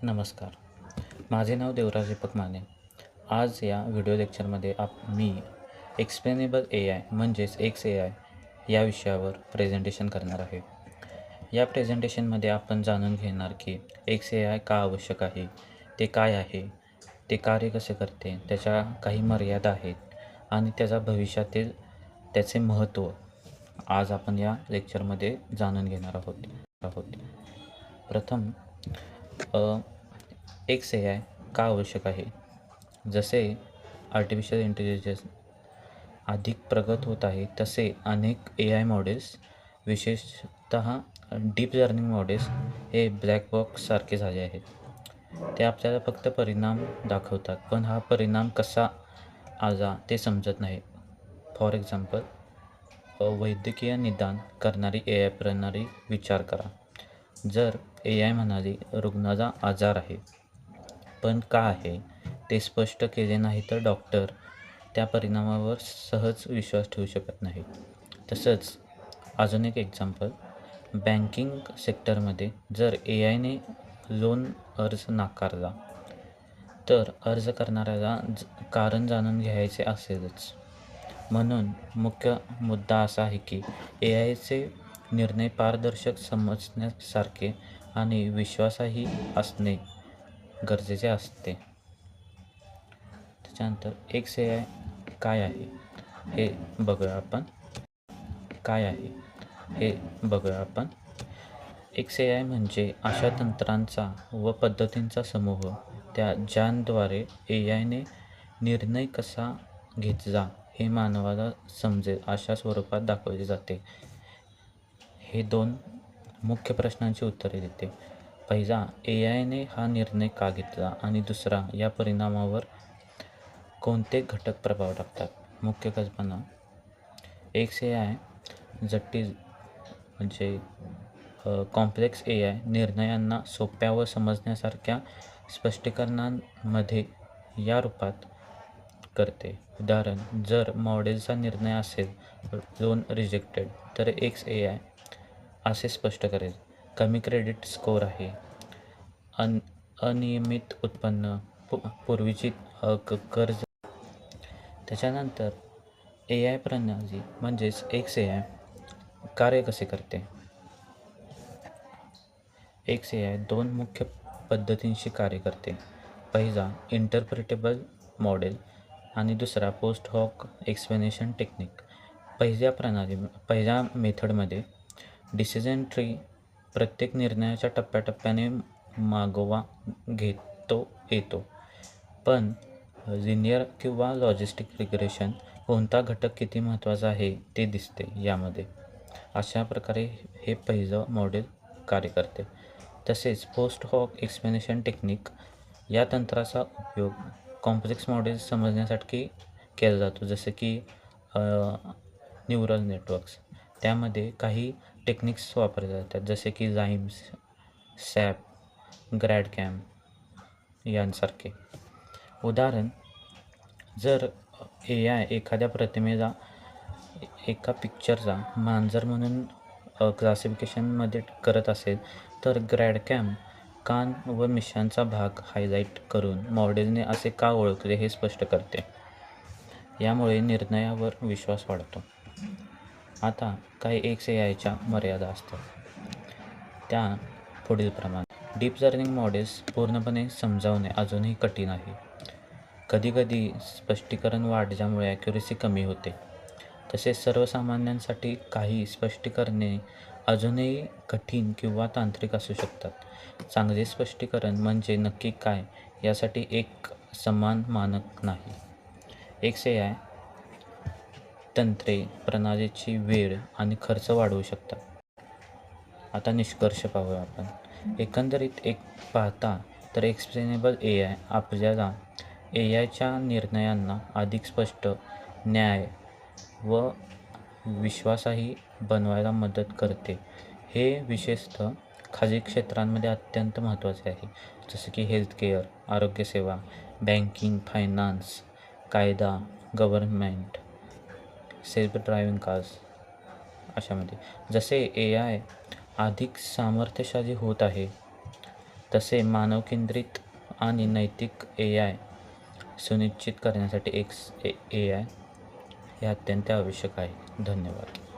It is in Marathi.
नमस्कार. माझे नाव देवराज दीपक माने. आज या व्हिडिओ लेक्चरमध्ये मी एक्सप्लेनेबल AI म्हणजेच XAI या विषयावर प्रेझेंटेशन करणार आहे. या प्रेझेंटेशनमध्ये आपण जाणून घेणार की XAI का आवश्यक आहे, ते काय आहे, ते कार्य कसे करते, त्याच्या काही मर्यादा आहेत आणि त्याचा भविष्यातील त्याचे महत्त्व आज आपण या लेक्चरमध्ये जाणून घेणार आहोत. प्रथम XAI का आवश्यक आहे. जसे आर्टिफिशियल इंटेलिजन्स अधिक प्रगत होत आहे तसे अनेक AI मॉडेल्स विशेषतः डीप लर्निंग मॉडेल्स हे ब्लॅक बॉक्स सारखे झाले आहेत. ते आपल्याला फक्त परिणाम दाखवतात पण हा परिणाम कसा आला ते समजत नाही. फॉर एक्झाम्पल, वैद्यकीय निदान करणारी AI प्रणाली विचार करा. जर AI म्हणाली रुग्णाला आजार आहे पण का आहे ते स्पष्ट केले नाही तर डॉक्टर त्या परिणामावर सहज विश्वास ठेवू शकत नाही. तसंच अजून एक एक्झाम्पल, बँकिंग सेक्टरमध्ये जर AIने लोन अर्ज नाकारला तर अर्ज करणाऱ्याला कारण जाणून घ्यायचे असेलच. म्हणून मुख्य मुद्दा असा आहे की AIचे निर्णय पारदर्शक, समजण्यासारखे आणि विश्वासार्ह असणे गरजेचे असते. त्याच्यानंतर XAI काय आहे हे बघूया आपण. XAI म्हणजे अशा तंत्रांचा व पद्धतींचा समूह ज्यांद्वारे AIने निर्णय कसा घेतला हे मानवाला समजेल अशा स्वरूपात दाखवले जाते. हे दोन मुख्य प्रश्नांची उत्तरे देते. पहिला, AIने हा निर्णय का घेतला आणि दुसरा, या परिणामावर कोणते घटक प्रभाव टाकतात. मुख्य कल्पना, XAI जटिल म्हणजे कॉम्प्लेक्स AI निर्णयांना सोप्या व समजण्यासारख्या स्पष्टीकरणांमध्ये या रूपात करते. उदाहरण, जर मॉडेलचा निर्णय असेल लोन रिजेक्टेड तर XAI असे स्पष्ट करेल, कमी क्रेडिट स्कोअर आहे, अनियमित उत्पन्न, पूर्वीची कर्ज. त्याच्यानंतर AI प्रणाली म्हणजेच XAI कार्य कसे करते. XAI दोन मुख्य पद्धतींशी कार्य करते. पहिला, इंटरप्रिटेबल मॉडेल आणि दुसरा, पोस्ट हॉक एक्सप्लेनेशन टेक्निक. पहिल्या मेथडमध्ये डिसिजन ट्री प्रत्येक निर्णयाच्या टप्प्याटप्प्याने मागोवा येतो. पण लिनियर किंवा लॉजिस्टिक रिग्रेशन कोणता घटक किती महत्त्वाचा आहे ते दिसते यामध्ये. अशा प्रकारे हे पहिलं मॉडेल कार्य करते. तसेच पोस्ट हॉक एक्सप्लेनेशन टेक्निक या तंत्राचा उपयोग कॉम्प्लेक्स मॉडेल्स समजण्यासाठी केला जातो, जसे की न्यूरल नेटवर्क्स. त्यामध्ये काही टेक्निक्स वापरले जातात जसे की लाईम्स, सॅप, ग्रॅडकॅम यांसारखे. उदाहरण, जर AI एखाद्या प्रतिमेला एका पिक्चरचा मांजर म्हणून क्लासिफिकेशनमध्ये करत असेल तर ग्रॅडकॅम कान व मिशांचा भाग हायलाईट करून मॉडेलने असे का ओळखले हे स्पष्ट करते. यामुळे निर्णयावर विश्वास वाढतो. आता काही XAIच्या मर्यादा असतात. त्या पुढीलप्रमाणे. डीप लर्निंग मॉडेल्स पूर्णपणे समजावणे अजूनही कठीण आहे. कधीकधी स्पष्टीकरण वाढल्यामुळे ॲक्युरेसी कमी होते. तसेच सर्वसामान्यांसाठी काही स्पष्टीकरणे अजूनही कठीण किंवा तांत्रिक असू शकतात. चांगले स्पष्टीकरण म्हणजे नक्की काय यासाठी एक समान मानक नाही. XAI तंत्रे प्रणालीची वेळ आणि खर्च वाढवू शकतात. आता निष्कर्ष पाहूया आपण. एकंदरीत पाहता तर एक्सप्लेनेबल AI आपल्याला AIच्या निर्णयांना अधिक स्पष्ट, न्याय्य व विश्वासार्ह बनवायला मदत करते. हे विशेषतः खालील क्षेत्रांमध्ये अत्यंत महत्त्वाचे आहे, जसे की हेल्थकेअर, आरोग्यसेवा, बँकिंग, फायनान्स, कायदा, गव्हर्नमेंट, सेल्फ ड्रायव्हिंग कार्स अशामध्ये. जसे AI अधिक सामर्थ्यशाली होत आहे तसे मानवकेंद्रित आणि नैतिक ए आय सुनिश्चित करण्यासाठी ए आय हे अत्यंत आवश्यक आहे. धन्यवाद.